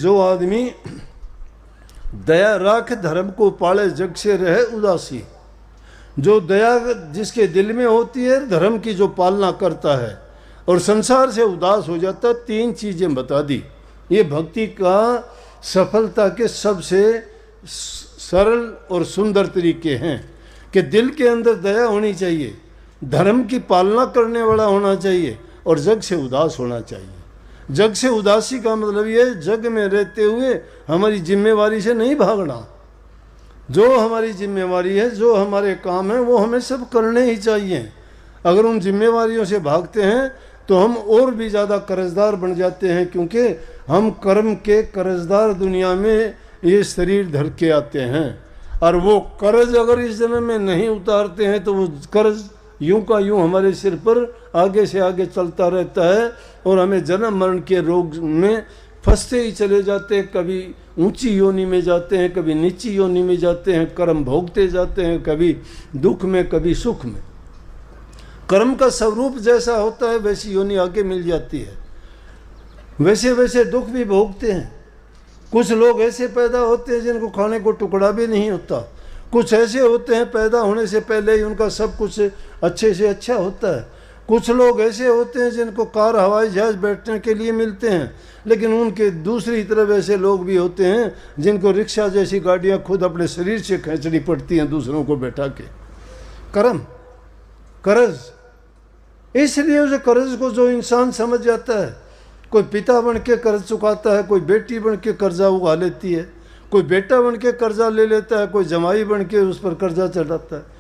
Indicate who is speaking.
Speaker 1: जो आदमी दया राख धर्म को पाले जग से रहे उदासी। जो दया जिसके दिल में होती है, धर्म की जो पालना करता है और संसार से उदास हो जाता है, 3 चीज़ें बता दी। ये भक्ति का सफलता के सबसे सरल और सुंदर तरीके हैं कि दिल के अंदर दया होनी चाहिए, धर्म की पालना करने वाला होना चाहिए और जग से उदास होना चाहिए। जग से उदासी का मतलब ये जग में रहते हुए हमारी जिम्मेवारी से नहीं भागना। जो हमारी जिम्मेवारी है, जो हमारे काम है, वो हमें सब करने ही चाहिए। अगर उन जिम्मेवारियों से भागते हैं तो हम और भी ज़्यादा कर्जदार बन जाते हैं, क्योंकि हम कर्म के कर्जदार दुनिया में ये शरीर धर के आते हैं। और वो कर्ज अगर इस जन्म में नहीं उतारते हैं तो वो कर्ज यूं का यूं हमारे सिर पर आगे से आगे चलता रहता है और हमें जन्म मरण के रोग में फंसते ही चले जाते हैं। कभी ऊंची योनि में जाते हैं, कभी नीची योनि में जाते हैं, कर्म भोगते जाते हैं, कभी दुख में कभी सुख में। कर्म का स्वरूप जैसा होता है वैसी योनि आगे मिल जाती है, वैसे वैसे दुख भी भोगते हैं। कुछ लोग ऐसे पैदा होते हैं जिनको खाने को टुकड़ा भी नहीं होता। कुछ ऐसे होते हैं पैदा होने से पहले ही उनका सब कुछ अच्छे से अच्छा होता है। कुछ लोग ऐसे होते हैं जिनको कार हवाई जहाज बैठने के लिए मिलते हैं, लेकिन उनके दूसरी तरफ ऐसे लोग भी होते हैं जिनको रिक्शा जैसी गाड़ियां खुद अपने शरीर से खींचनी पड़ती हैं दूसरों को बैठा के। कर्म, कर्ज, इसलिए उसे कर्ज को जो इंसान समझ जाता है, कोई पिता बन के कर्ज चुकाता है, कोई बेटी बन के कर्जा उगा लेती है, कोई बेटा बन के कर्जा ले लेता है, कोई जमाई बन के उस पर कर्जा चढ़ाता है।